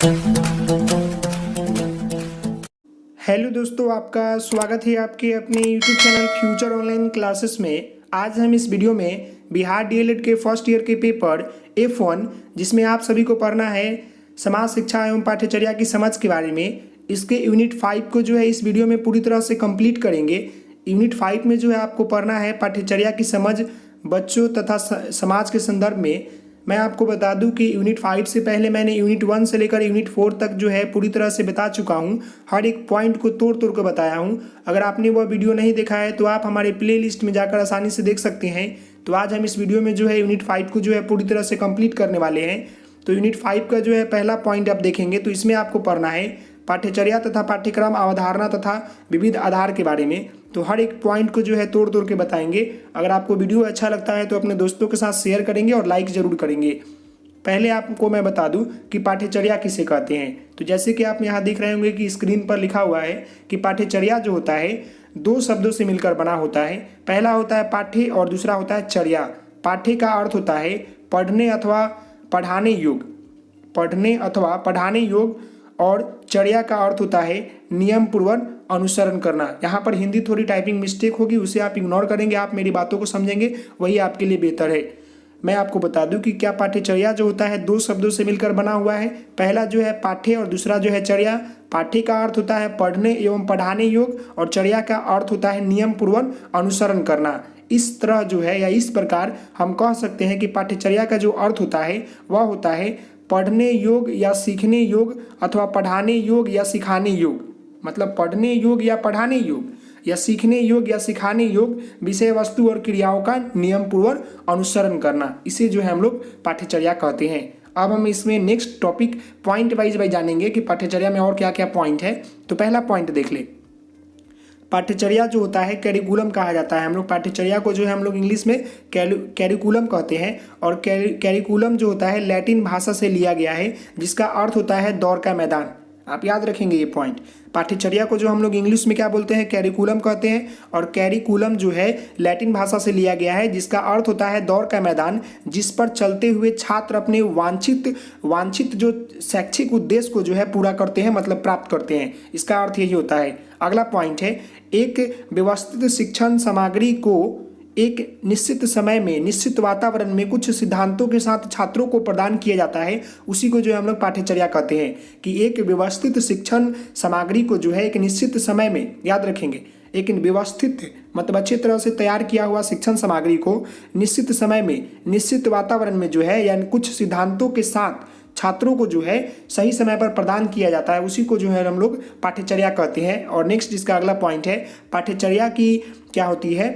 Hello दोस्तों, आपका स्वागत है आपके अपने YouTube channel future online classes में। आज हम इस वीडियो में बिहार डीएलएड के फर्स्ट ईयर के पेपर F1 जिसमें आप सभी को पढ़ना है समाज शिक्षा एवं पाठ्यचर्या की समझ के बारे में, इसके यूनिट 5 को जो है इस वीडियो में पूरी तरह से कंप्लीट करेंगे। यूनिट 5 में जो है आपको पढ़ना है पाठ्यचर्या की समझ बच्चों तथा समाज के संदर्भ में। मैं आपको बता दूं कि यूनिट 5 से पहले मैंने यूनिट 1 से लेकर यूनिट 4 तक जो है पूरी तरह से बता चुका हूं, हर एक पॉइंट को तोड़ तोड़ कर बताया हूं। अगर आपने वह वीडियो नहीं देखा है तो आप हमारे प्लेलिस्ट में जाकर आसानी से देख सकते हैं। तो आज हम इस वीडियो में जो है यूनिट 5 को जो है पूरी तरह से कंप्लीट करने वाले हैं। तो यूनिट 5 का जो है पहला पॉइंट आप देखेंगे तो इसमें आपको पढ़ना है पाठ्यचर्या तथा पाठ्यक्रम अवधारणा तथा विविध आधार के बारे में। तो हर एक पॉइंट को जो है तोड़ तोड़ के बताएंगे। अगर आपको वीडियो अच्छा लगता है तो अपने दोस्तों के साथ शेयर करेंगे और लाइक जरूर करेंगे। पहले आपको मैं बता दूं कि पाठ्यचर्या किसे कहते हैं। तो जैसे कि आप यहाँ देख रहे होंगे कि स्क्रीन पर लिखा हुआ है कि पाठ्यचर्या जो होता है दो शब्दों से मिलकर बना होता है। पहला होता है पाठ्य और दूसरा होता है चर्या। पाठ्य का अर्थ होता है पढ़ने अथवा पढ़ाने योग्य, पढ़ने अथवा पढ़ाने योग्य, और चर्या का अर्थ होता है नियम पूर्वक अनुसरण करना। यहाँ पर हिंदी थोड़ी टाइपिंग मिस्टेक होगी, उसे आप इग्नोर करेंगे, आप मेरी बातों को समझेंगे, वही आपके लिए बेहतर है। मैं आपको बता दूं कि क्या पाठ्यचर्या जो होता है दो शब्दों से मिलकर बना हुआ है। पहला जो है पाठ्य और दूसरा जो है चर्या। पाठ्य का अर्थ होता है पढ़ने एवं पढ़ाने योग्य और चर्या का अर्थ होता है नियम पूर्वक अनुसरण करना। इस तरह जो है या इस प्रकार हम कह सकते हैं कि पाठ्यचर्या का जो अर्थ होता है वह होता है पढ़ने योग्य या सीखने योग्य अथवा पढ़ाने योग्य या सिखाने योग्य। मतलब पढ़ने योग्य या पढ़ाने योग्य या सीखने योग्य या सिखाने योग्य विषय वस्तु और क्रियाओं का नियम पूर्वक अनुसरण करना, इसे जो है हम लोग पाठ्यचर्या कहते हैं। अब हम इसमें नेक्स्ट टॉपिक पॉइंट वाइज जानेंगे कि पाठ्यचर्या में और क्या क्या पॉइंट है। तो पहला पॉइंट देख ले, पाठ्यचर्या जो होता है कैरिकुलम कहा जाता है। हम लोग पाठ्यचर्या को जो है हम लोग इंग्लिश में कैरिकुलम कहते हैं। और कैरिकुलम जो होता है लैटिन भाषा से लिया गया है जिसका अर्थ होता है दौड़ का मैदान। आप याद रखेंगे ये पॉइंट। पाठ्यचर्या को जो हम लोग इंग्लिश में क्या बोलते हैं, कैरिकुलम कहते हैं। और कैरिकुलम जो है लैटिन भाषा से लिया गया है जिसका अर्थ होता है दौड़ का मैदान, जिस पर चलते हुए छात्र अपने वांछित जो शैक्षिक उद्देश्य को जो है पूरा करते हैं, मतलब प्राप्त करते हैं। इसका अर्थ यही होता है। अगला पॉइंट है एक व्यवस्थित शिक्षण सामग्री को एक निश्चित समय में निश्चित वातावरण में कुछ सिद्धांतों के साथ छात्रों को प्रदान किया जाता है, उसी को जो है हम लोग पाठ्यचर्या कहते हैं। कि एक व्यवस्थित शिक्षण सामग्री को जो है एक निश्चित समय में, याद रखेंगे, एक व्यवस्थित मतलब अच्छी तरह से तैयार किया हुआ शिक्षण सामग्री को निश्चित समय में निश्चित वातावरण में जो है यानी कुछ सिद्धांतों के साथ छात्रों को जो है सही समय पर प्रदान किया जाता है, उसी को जो है हम लोग पाठ्यचर्या कहते हैं। और नेक्स्ट इसका अगला पॉइंट है पाठ्यचर्या की क्या होती है,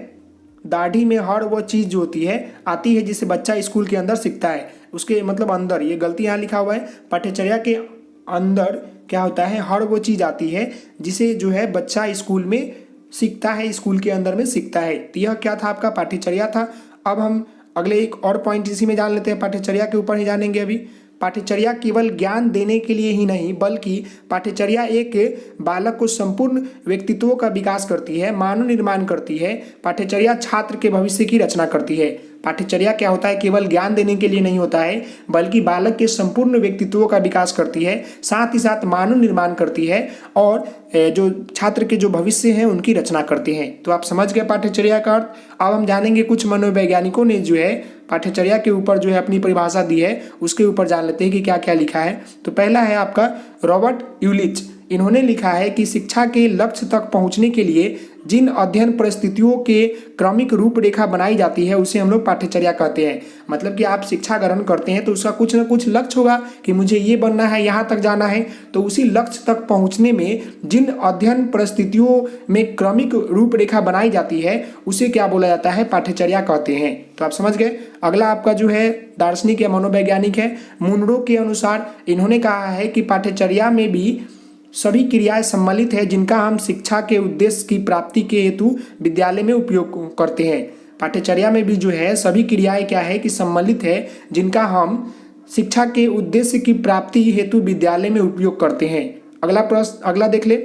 दाढ़ी में हर वो चीज़ जो होती है आती है जिसे बच्चा स्कूल के अंदर सीखता है। उसके मतलब अंदर, ये गलती यहाँ लिखा हुआ है, पाठ्यचर्या के अंदर क्या होता है, हर वो चीज़ आती है जिसे जो है बच्चा स्कूल में सीखता है, स्कूल के अंदर में सीखता है। तो यह क्या था, आपका पाठ्यचर्या था। अब हम अगले एक और पॉइंट इसी में जान लेते हैं, पाठ्यचर्या के ऊपर ही जानेंगे अभी। पाठ्यचर्या केवल ज्ञान देने के लिए ही नहीं बल्कि पाठ्यचर्या एक बालक को संपूर्ण व्यक्तित्व का विकास करती है, मानव निर्माण करती है। पाठ्यचर्या छात्र के भविष्य की रचना करती है। पाठ्यचर्या क्या होता है, केवल ज्ञान देने के लिए नहीं होता है बल्कि बालक के संपूर्ण व्यक्तित्व का विकास करती है, साथ ही साथ मानव निर्माण करती है और जो छात्र के जो भविष्य हैं उनकी रचना करते हैं। तो आप समझ गए पाठ्यचर्या का अर्थ। अब हम जानेंगे कुछ मनोवैज्ञानिकों ने जो है पाठ्यचर्या के ऊपर जो है अपनी परिभाषा दी है, उसके ऊपर जान लेते हैं कि क्या क्या लिखा है। तो पहला है आपका रॉबर्ट यूलिच। इन्होंने लिखा है कि शिक्षा के लक्ष्य तक पहुंचने के लिए जिन अध्ययन परिस्थितियों के क्रमिक रूपरेखा बनाई जाती है उसे हम लोग पाठ्यचर्या कहते हैं। मतलब कि आप शिक्षा ग्रहण करते हैं तो उसका कुछ ना कुछ लक्ष्य होगा कि मुझे ये बनना है, यहाँ तक जाना है। तो उसी लक्ष्य तक पहुँचने में जिन अध्ययन परिस्थितियों में क्रमिक रूपरेखा बनाई जाती है उसे क्या बोला जाता है, पाठ्यचर्या कहते हैं। तो आप समझ गए। अगला आपका जो है दार्शनिक या मनोवैज्ञानिक है मुनरो के अनुसार। इन्होंने कहा है कि पाठ्यचर्या में भी सभी क्रियाएं सम्मिलित है जिनका हम शिक्षा के उद्देश्य की प्राप्ति के हेतु विद्यालय में उपयोग करते हैं। पाठ्यचर्या में भी जो है सभी क्रियाएं क्या है कि सम्मिलित है जिनका हम शिक्षा के उद्देश्य की प्राप्ति हेतु विद्यालय में उपयोग करते हैं। अगला प्रश्न, अगला देख ले।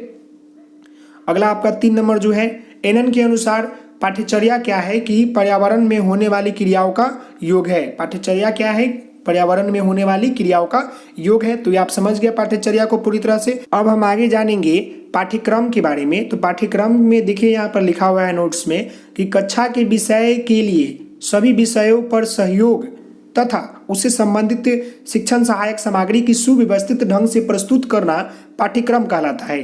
अगला आपका 3 नंबर जो है, एनन के अनुसार पाठ्यचर्या क्या है कि पर्यावरण में होने वाली क्रियाओं का योग है। पाठ्यचर्या क्या है, पर्यावरण में होने वाली क्रियाओं का योग है। तो ये आप समझ गए पाठ्यचर्या को पूरी तरह से। अब हम आगे जानेंगे पाठ्यक्रम के बारे में। तो पाठ्यक्रम में देखिए यहाँ पर लिखा हुआ है नोट्स में कि कक्षा के विषय के लिए सभी विषयों पर सहयोग तथा उससे संबंधित शिक्षण सहायक सामग्री की सुव्यवस्थित ढंग से प्रस्तुत करना पाठ्यक्रम कहलाता है।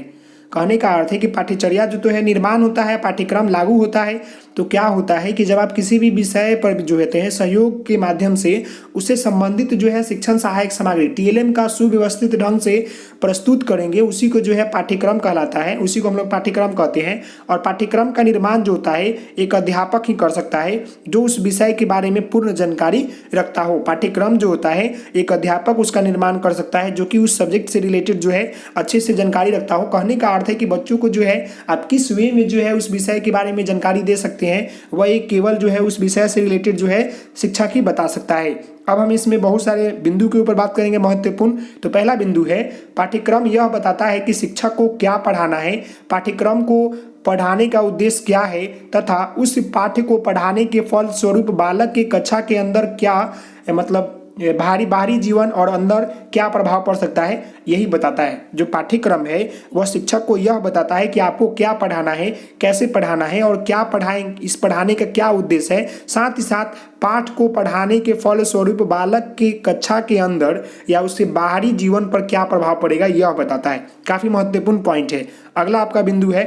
कहने का अर्थ है कि पाठ्यचर्या जो तो है निर्माण होता है, पाठ्यक्रम लागू होता है। तो क्या होता है कि जब आप किसी भी विषय पर जो होते हैं सहयोग के माध्यम से उससे संबंधित जो है शिक्षण सहायक सामग्री टीएलएम का सुव्यवस्थित ढंग से प्रस्तुत करेंगे, उसी को जो है पाठ्यक्रम कहलाता है, उसी को हम लोग पाठ्यक्रम कहते हैं। और पाठ्यक्रम का निर्माण जो होता है एक अध्यापक ही कर सकता है जो उस विषय के बारे में पूर्ण जानकारी रखता हो। पाठ्यक्रम जो होता है एक अध्यापक उसका निर्माण कर सकता है जो कि उस सब्जेक्ट से रिलेटेड जो है अच्छे से जानकारी रखता हो। कहने का अर्थ है कि बच्चों को जो है आप किस वे में जो है उस विषय के बारे में जानकारी दे सकते हैं, वह एक केवल जो है उस विषय से रिलेटेड जो है शिक्षक ही बता सकता है। अब हम इसमें बहुत सारे बिंदु के ऊपर बात करेंगे महत्वपूर्ण। तो पहला बिंदु है पाठ्यक्रम यह बताता है कि शिक्षक को क्या पढ़ाना है, पाठ्यक्रम को पढ़ाने का उद्देश्य क्या है तथा उस पाठ्य को पढ़ाने के फल स्वरूप बालक के कक्षा के अंदर क्या मतलब बाहरी जीवन और अंदर क्या प्रभाव पड़ सकता है, यही बताता है। जो पाठ्यक्रम है वह शिक्षक को यह बताता है कि आपको क्या पढ़ाना है, कैसे पढ़ाना है और क्या पढ़ाएं, इस पढ़ाने का क्या उद्देश्य है। साथ ही साथ पाठ को पढ़ाने के फल स्वरूप बालक के कक्षा के अंदर या उसके बाहरी जीवन पर क्या प्रभाव पड़ेगा, यह बताता है। काफी महत्वपूर्ण पॉइंट है। अगला आपका बिंदु है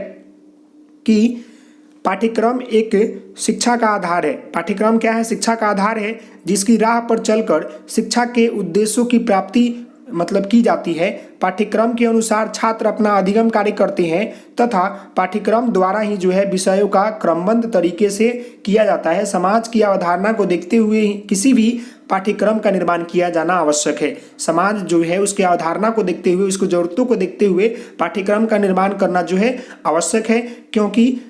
कि पाठ्यक्रम एक शिक्षा का आधार है। पाठ्यक्रम क्या है? शिक्षा का आधार है जिसकी राह पर चलकर शिक्षा के उद्देश्यों की प्राप्ति मतलब की जाती है। पाठ्यक्रम के अनुसार छात्र अपना अधिगम कार्य करते हैं तथा पाठ्यक्रम द्वारा ही जो है विषयों का क्रमबद्ध तरीके से किया जाता है। समाज की अवधारणा को देखते हुए किसी भी पाठ्यक्रम का निर्माण किया जाना आवश्यक है। समाज जो है उसकी अवधारणा को देखते हुए, उसको जरूरतों को देखते हुए पाठ्यक्रम का निर्माण करना जो है आवश्यक है, क्योंकि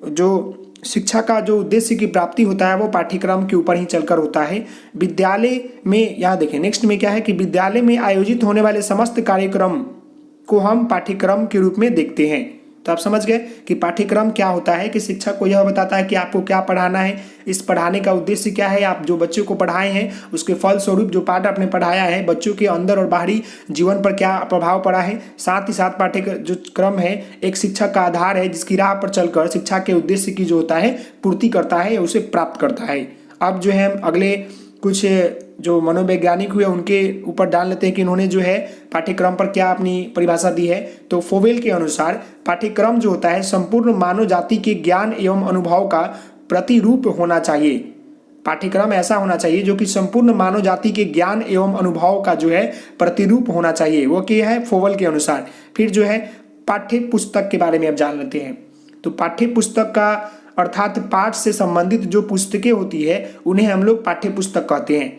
जो शिक्षा का जो उद्देश्य की प्राप्ति होता है वो पाठ्यक्रम के ऊपर ही चलकर होता है। विद्यालय में यहाँ देखें नेक्स्ट में क्या है कि विद्यालय में आयोजित होने वाले समस्त कार्यक्रम को हम पाठ्यक्रम के रूप में देखते हैं। तो आप समझ गए कि पाठ्यक्रम क्या होता है कि शिक्षक को यह बताता है कि आपको क्या पढ़ाना है, इस पढ़ाने का उद्देश्य क्या है, आप जो बच्चों को पढ़ाए हैं उसके फल स्वरूप जो पाठ आपने पढ़ाया है बच्चों के अंदर और बाहरी जीवन पर क्या प्रभाव पड़ा है। साथ ही साथ पाठ्यक्रम जो क्रम है एक शिक्षक का आधार है जिसकी राह पर चलकर शिक्षा के उद्देश्य की जो होता है पूर्ति करता है, उसे प्राप्त करता है। अब जो है अगले कुछ जो मनोवैज्ञानिक हुए उनके ऊपर डाल लेते हैं कि इन्होंने जो है पाठ्यक्रम पर क्या अपनी परिभाषा दी है। तो फोवेल के अनुसार पाठ्यक्रम जो होता है संपूर्ण मानव जाति के ज्ञान एवं अनुभव का प्रतिरूप होना चाहिए। पाठ्यक्रम ऐसा होना चाहिए जो कि संपूर्ण मानव जाति के ज्ञान एवं अनुभव का जो है प्रतिरूप होना चाहिए। वो क्या है फोवेल के अनुसार। फिर जो है पाठ्य पुस्तक के बारे में अब जान लेते हैं। तो पाठ्य पुस्तक का अर्थात पाठ से संबंधित जो पुस्तकें होती है उन्हें हम लोग पाठ्य पुस्तक कहते हैं।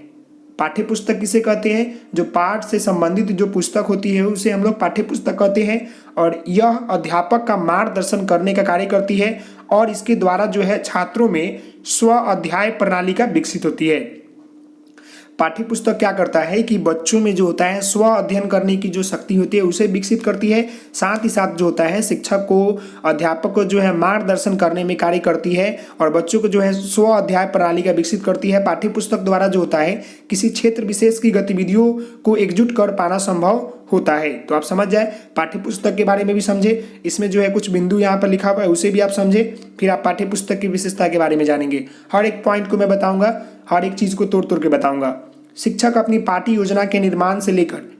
पाठ्य पुस्तक किसे कहते हैं? जो पाठ से संबंधित जो पुस्तक होती है उसे हम लोग पाठ्य पुस्तक कहते हैं। और यह अध्यापक का मार्गदर्शन करने का कार्य करती है और इसके द्वारा जो है छात्रों में स्व अध्याय प्रणाली का विकसित होती है। पाठ्य पुस्तक क्या करता है कि बच्चों में जो होता है स्व अध्ययन करने की जो शक्ति होती है उसे विकसित करती है। साथ ही साथ जो होता है शिक्षक को अध्यापक को जो है मार्गदर्शन करने में कार्य करती है और बच्चों को जो है स्व अध्याय प्रणाली का विकसित करती है। पाठ्य पुस्तक द्वारा जो होता है किसी क्षेत्र विशेष की गतिविधियों को एकजुट कर पाना संभव होता है। तो आप समझ जाए पाठ्य पुस्तक के बारे में भी समझे। इसमें जो है कुछ बिंदु यहाँ पर लिखा हुआ है उसे भी आप समझे, फिर आप पाठ्य पुस्तक की विशेषता के बारे में जानेंगे। हर एक पॉइंट को मैं बताऊंगा, हर एक चीज को तोड़ तोड़ के बताऊंगा। शिक्षक अपनी पाठ्य योजना के निर्माण से लेकर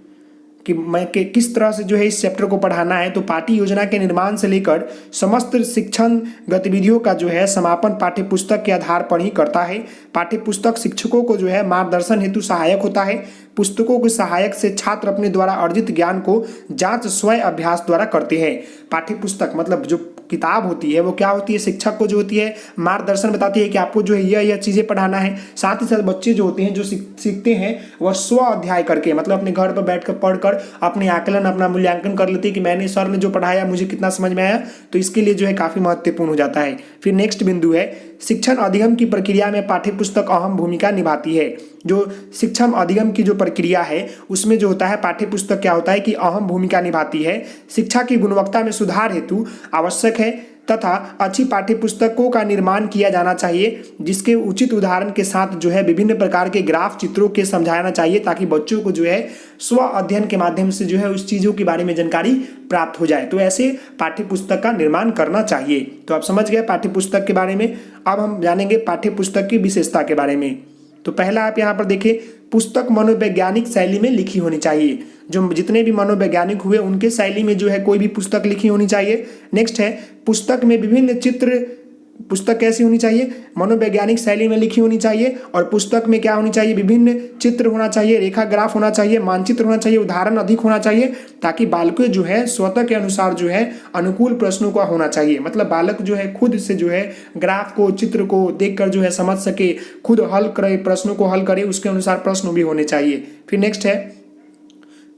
कि मैं किस तरह से जो है इस चैप्टर को पढ़ाना है, तो पाठ्य योजना के निर्माण से लेकर समस्त शिक्षण गतिविधियों का जो है समापन पाठ्य पुस्तक के आधार पर ही करता है। पाठ्य पुस्तक शिक्षकों को जो है मार्गदर्शन हेतु सहायक होता है। पुस्तकों के सहायक से छात्र अपने द्वारा अर्जित ज्ञान को जांच स्वयं अभ्यास द्वारा करते हैं। पाठ्य पुस्तक मतलब जो किताब होती है वो क्या होती है, शिक्षक को जो होती है मार्गदर्शन बताती है कि आपको जो है यह चीज़ें पढ़ाना है। साथ ही साथ बच्चे जो होते हैं जो सीखते हैं वह स्व अध्याय करके मतलब अपने घर पर बैठकर पढ़कर अपने आकलन अपना मूल्यांकन कर लेते हैं कि मैंने सर ने जो पढ़ाया मुझे कितना समझ में आया। तो इसके लिए जो है काफ़ी महत्वपूर्ण हो जाता है। फिर नेक्स्ट बिंदु है शिक्षण अधिगम की प्रक्रिया में पाठ्य पुस्तक अहम भूमिका निभाती है। जो शिक्षण अधिगम की जो प्रक्रिया है उसमें जो होता है पाठ्य पुस्तक क्या होता है कि अहम भूमिका निभाती है। शिक्षा की गुणवत्ता में सुधार हेतु आवश्यक है तथा अच्छी पाठ्यपुस्तकों का निर्माण किया जाना चाहिए, जिसके उचित उदाहरण के साथ जो है विभिन्न प्रकार के ग्राफ चित्रों के समझाना चाहिए, ताकि बच्चों को जो है स्व अध्ययन के माध्यम से जो है उस चीज़ों के बारे में जानकारी प्राप्त हो जाए। तो ऐसे पाठ्यपुस्तक का निर्माण करना चाहिए। तो आप समझ गए पाठ्यपुस्तक के बारे में। अब हम जानेंगे पाठ्यपुस्तक की विशेषता के बारे में। तो पहला आप यहाँ पर देखिए, पुस्तक मनोवैज्ञानिक शैली में लिखी होनी चाहिए। जो जितने भी मनोवैज्ञानिक हुए उनके शैली में जो है कोई भी पुस्तक लिखी होनी चाहिए। नेक्स्ट है, पुस्तक में विभिन्न चित्र, पुस्तक कैसी होनी चाहिए, मनोवैज्ञानिक शैली में लिखी होनी चाहिए। और पुस्तक में क्या होनी चाहिए, विभिन्न चित्र होना चाहिए, रेखा ग्राफ होना चाहिए, मानचित्र होना चाहिए, उदाहरण अधिक होना चाहिए, ताकि बालकों जो है स्वतः के अनुसार जो है अनुकूल प्रश्नों का होना चाहिए। मतलब बालक जो है खुद से जो है ग्राफ को, चित्र को देखकर जो है समझ सके, खुद हल करे, प्रश्नों को हल करे, उसके अनुसार प्रश्न भी होने चाहिए। फिर नेक्स्ट है,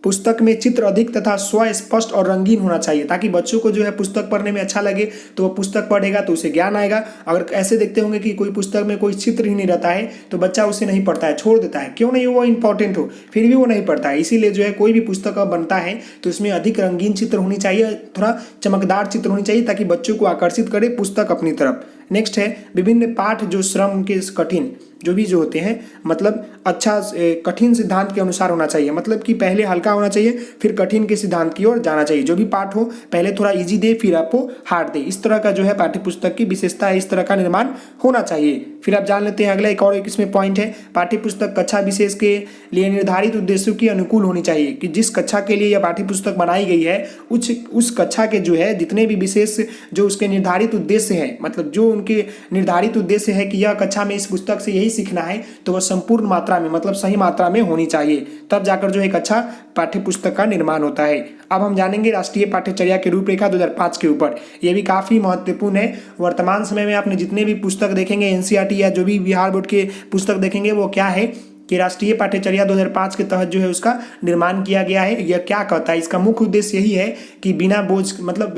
पुस्तक में चित्र अधिक तथा स्वस्पष्ट और रंगीन होना चाहिए, ताकि बच्चों को जो है पुस्तक पढ़ने में अच्छा लगे, तो वो पुस्तक पढ़ेगा तो उसे ज्ञान आएगा। अगर ऐसे देखते होंगे कि कोई पुस्तक में कोई चित्र ही नहीं रहता है तो बच्चा उसे नहीं पढ़ता है, छोड़ देता है। क्यों नहीं, वो इंपॉर्टेंट हो फिर भी वो नहीं पढ़ता है। इसीलिए जो है कोई भी पुस्तक बनता है तो इसमें अधिक रंगीन चित्र होनी चाहिए, थोड़ा चमकदार चित्र होनी चाहिए, ताकि बच्चों को आकर्षित करे पुस्तक अपनी तरफ। नेक्स्ट है, विभिन्न पाठ जो श्रम के कठिन जो भी जो होते हैं, मतलब अच्छा कठिन सिद्धांत के अनुसार होना चाहिए। मतलब कि पहले हल्का होना चाहिए, फिर कठिन के सिद्धांत की ओर जाना चाहिए। जो भी पाठ हो पहले थोड़ा इजी दे, फिर आपको हार्ड दे। इस तरह का जो है पाठ्यपुस्तक की विशेषता है, इस तरह का निर्माण होना चाहिए। फिर आप जान लेते हैं अगला एक और एक इसमें पॉइंट है, पाठ्यपुस्तक कक्षा विशेष के लिए निर्धारित उद्देश्यों की अनुकूल होनी चाहिए। कि जिस कक्षा के लिए यह पाठ्यपुस्तक बनाई गई है उस कक्षा के जो है जितने भी विशेष जो उसके निर्धारित उद्देश्य है, मतलब जो उनके निर्धारित उद्देश्य है कि यह कक्षा में इस पुस्तक से यही सीखना है, तो वह संपूर्ण मात्रा में, मतलब सही मात्रा में होनी चाहिए, तब जाकर जो एक अच्छा पाठ्यपुस्तक का निर्माण होता है। अब हम जानेंगे राष्ट्रीय पाठ्यचर्या की रूपरेखा 2005 के ऊपर। यह भी काफ़ी महत्वपूर्ण है। वर्तमान समय में आपने जितने भी पुस्तक देखेंगे एनसीईआरटी या जो भी बिहार बोर्ड के पुस्तक देखेंगे, वो क्या है कि राष्ट्रीय पाठ्यचर्या 2005 के तहत जो है उसका निर्माण किया गया है। यह क्या कहता है, इसका मुख्य उद्देश्य यही है कि बिना बोझ, मतलब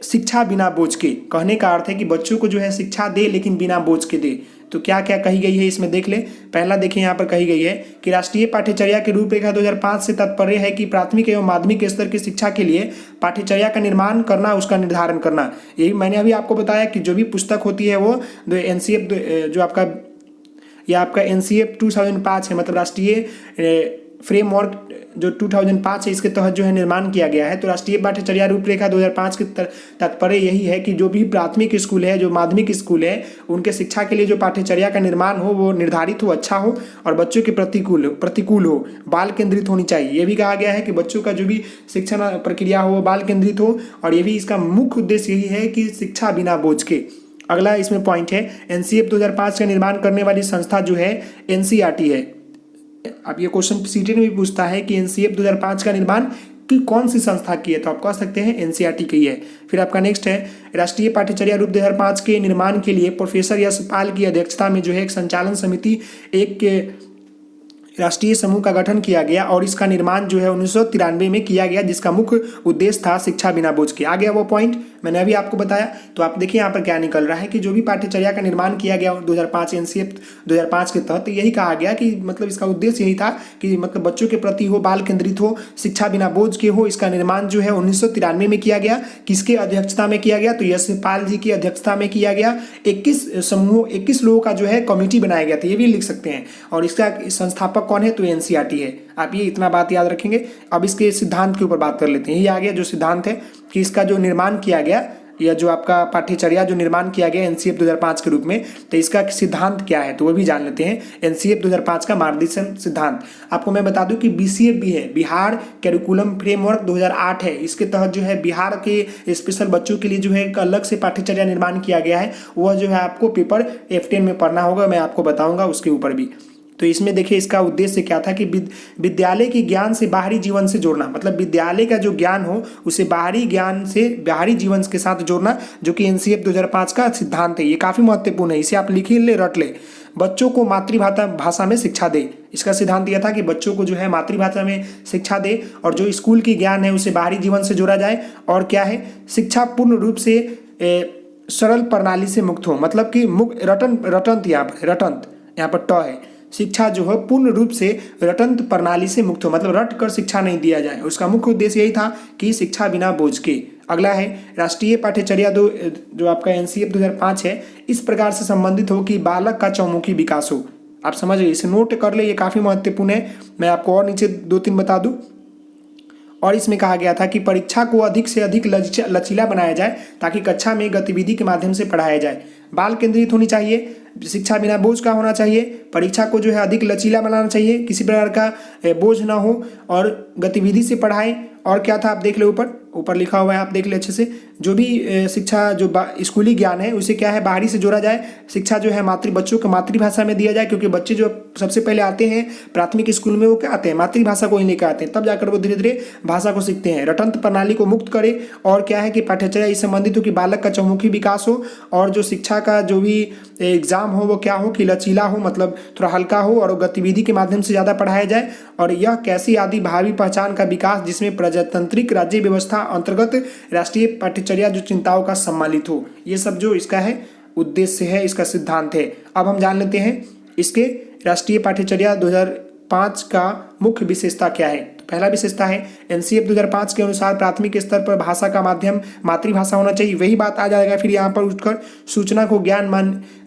शिक्षा बिना बोझ के, कहने का अर्थ है कि बच्चों को जो है शिक्षा दे लेकिन बिना बोझ के दे। तो क्या क्या कही गई है इसमें देख ले। पहला देखिए, यहाँ पर कही गई है कि राष्ट्रीय पाठ्यचर्या की रूपरेखा 2005 से तात्पर्य है कि प्राथमिक एवं माध्यमिक स्तर की शिक्षा के लिए पाठ्यचर्या का निर्माण करना, उसका निर्धारण करना। यही मैंने अभी आपको बताया कि जो भी पुस्तक होती है वो एनसीईआरटी जो आपका या आपका एनसीईआरटी 2005 है, मतलब राष्ट्रीय फ्रेमवर्क जो 2005 है, इसके तहत जो है निर्माण किया गया है। तो राष्ट्रीय पाठ्यचर्या रूपरेखा 2005 के तात्पर्य यही है कि जो भी प्राथमिक स्कूल है, जो माध्यमिक स्कूल है, उनके शिक्षा के लिए जो पाठ्यचर्या का निर्माण हो वो निर्धारित हो, अच्छा हो और बच्चों के प्रतिकूल हो, बाल केंद्रित होनी चाहिए। ये भी कहा गया है कि बच्चों का जो भी शिक्षण प्रक्रिया हो वो बाल केंद्रित हो, और ये भी इसका मुख्य उद्देश्य यही है कि शिक्षा बिना बोझ के। अगला इसमें पॉइंट है, एनसीईआरटी 2005 का निर्माण करने वाली संस्था जो है एनसीईआरटी है। अब ये क्वेश्चन सीटी में भी पूछता है कि एनसीईआरटी 2005 का निर्माण की कौन सी संस्था की है, तो आप कह सकते हैं एनसीईआरटी की है। फिर आपका नेक्स्ट है, राष्ट्रीय पाठ्यचर्या रूप 2005 के निर्माण के लिए प्रोफेसर यश पाल की अध्यक्षता में जो है एक संचालन समिति एक के राष्ट्रीय समूह का गठन किया गया, और इसका निर्माण जो है 1993 में किया गया, जिसका मुख्य उद्देश्य था शिक्षा बिना बोझ के। आ गया वो पॉइंट मैंने अभी आपको बताया। तो आप देखिए यहाँ पर क्या निकल रहा है कि जो भी पाठ्यचर्या का निर्माण किया गया 2005 एनसीईआरटी 2005 के तहत, यही कहा गया कि मतलब इसका उद्देश्य यही था कि मतलब बच्चों के प्रति हो, बाल केंद्रित हो, शिक्षा बिना बोझ के हो। इसका निर्माण जो है 1993 में किया गया। किसके अध्यक्षता में किया गया, तो यश पाल जी की अध्यक्षता में किया गया। 21 लोगों का जो है कमेटी बनाया गया था, ये भी लिख सकते हैं। और इसका संस्थापक कौन है, तो एनसीईआरटी है। आप ये इतना बात याद रखेंगे। अब इसके सिद्धांत के ऊपर बात कर लेते हैं। ये आ गया जो सिद्धांत है कि इसका जो निर्माण किया गया, या जो आपका पाठ्यचर्या जो निर्माण किया गया एनसीईआरटी 2005 के रूप में, तो इसका सिद्धांत क्या है, तो वो भी जान लेते हैं। एनसीईआरटी 2005 का मार्गदर्शन सिद्धांत आपको मैं बता दूं कि बीसीएफ भी है, बिहार कैरिकुलम फ्रेमवर्क 2008 है। इसके तहत जो है बिहार के स्पेशल बच्चों के लिए जो है एक अलग से पाठ्यचर्या निर्माण किया गया है। वह जो है आपको पेपर F10 में पढ़ना होगा, मैं आपको बताऊंगा उसके ऊपर भी। तो इसमें देखिए इसका उद्देश्य क्या था कि विद्यालय के ज्ञान से बाहरी जीवन से जोड़ना, मतलब विद्यालय का जो ज्ञान हो उसे बाहरी ज्ञान से बाहरी जीवन के साथ जोड़ना, जो कि एनसीईआरटी 2005 का सिद्धांत है। ये काफ़ी महत्वपूर्ण है, इसे आप लिख ही ले, रट ले। बच्चों को मातृभाषा में शिक्षा दे, इसका सिद्धांत यह था कि बच्चों को जो है मातृभाषा में शिक्षा दे, और जो स्कूल की ज्ञान है उसे बाहरी जीवन से जोड़ा जाए। और क्या है, शिक्षा पूर्ण रूप से सरल प्रणाली से मुक्त हो, मतलब कि रटंत यहाँ पर ट है। शिक्षा जो है पूर्ण रूप से रटंत प्रणाली से मुक्त हो, मतलब रट कर शिक्षा नहीं दिया जाए। उसका मुख्य उद्देश्य यही था कि शिक्षा बिना बोझ के। अगला है राष्ट्रीय पाठ्यचर्या जो आपका NCF 2005 है, इस प्रकार से संबंधित हो कि बालक का चौमुखी विकास हो। आप समझ गए, इसे नोट कर ले, ये काफ़ी महत्वपूर्ण है। मैं आपको और नीचे 2-3 बता दूं। और इसमें कहा गया था कि परीक्षा को अधिक से अधिक लचीला बनाया जाए ताकि कक्षा में गतिविधि के माध्यम से पढ़ाया जाए। बाल केंद्रित होनी चाहिए, शिक्षा बिना बोझ का होना चाहिए, परीक्षा को जो है अधिक लचीला बनाना चाहिए, किसी प्रकार का बोझ ना हो और गतिविधि से पढ़ाएं। और क्या था आप देख ले, ऊपर लिखा हुआ है, आप देख ले अच्छे से। जो भी शिक्षा जो स्कूली ज्ञान है उसे क्या है बाहरी से जोड़ा जाए। शिक्षा जो है बच्चों को मातृभाषा में दिया जाए, क्योंकि बच्चे जो सबसे पहले आते हैं प्राथमिक स्कूल में वो क्या आते हैं, मातृभाषा को ही लेकर आते हैं, तब जाकर वो धीरे धीरे भाषा को सीखते हैं। रटंत्र प्रणाली को मुक्त करे और क्या है कि पाठ्यचर्या इस संबंधित हो कि बालक का चौमुखी विकास हो और जो शिक्षा का जो भी एग्जाम हो वो क्या हो कि लचीला हो, मतलब थोड़ा हल्का हो और गतिविधि के माध्यम से ज़्यादा पढ़ाया जाए। और यह कैसी आदि भावी पहचान का विकास जिसमें प्रजातांत्रिक राज्य व्यवस्था अंतर्गत राष्ट्रीय पाठ्यचर्या जो चिंताओं का सम्मिलित हो। ये सब जो इसका है उद्देश्य है, इसका सिद्धांत है। अब हम जान लेते हैं इसके राष्ट्रीय पाठ्यचर्या 2005 का मुख्य विशेषता क्या है। तो पहला विशेषता है NCF 2005 के अनुसार प्राथमिक स्तर पर भाषा का माध्यम मातृभाषा होना चाहिए। वही बात आ जाएगा फिर यहाँ पर उठकर, सूचना को ज्ञान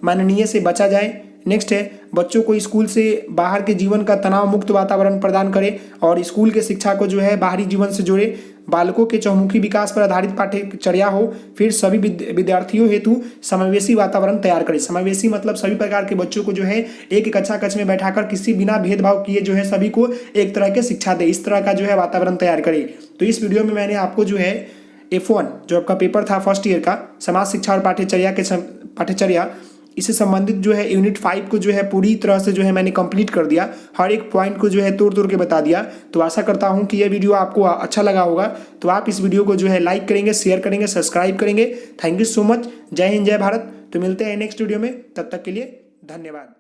माननीय से बचा जाए। नेक्स्ट है बच्चों को स्कूल से बाहर के जीवन का तनाव मुक्त वातावरण प्रदान करे और स्कूल के शिक्षा को जो है बाहरी जीवन से जोड़े। बालकों के चौमुखी विकास पर आधारित पाठ्यचर्या हो। फिर सभी विद्यार्थियों हेतु समावेशी वातावरण तैयार करे। समावेशी मतलब सभी प्रकार के बच्चों को जो है एक कक्षा कक्ष में बैठाकर किसी बिना भेदभाव किए जो है सभी को एक तरह के शिक्षा दे, इस तरह का जो है वातावरण तैयार करे। तो इस वीडियो में मैंने आपको जो है F1 जो आपका पेपर था फर्स्ट ईयर का समाज शिक्षा और पाठ्यचर्या इससे संबंधित जो है यूनिट 5 को जो है पूरी तरह से जो है मैंने कंप्लीट कर दिया, हर एक पॉइंट को जो है तोड़ के बता दिया। तो आशा करता हूं कि यह वीडियो आपको अच्छा लगा होगा। तो आप इस वीडियो को जो है लाइक करेंगे, शेयर करेंगे, सब्सक्राइब करेंगे। Thank you so much. जय हिंद, जय भारत। तो मिलते हैं नेक्स्ट वीडियो में, तब तक के लिए धन्यवाद।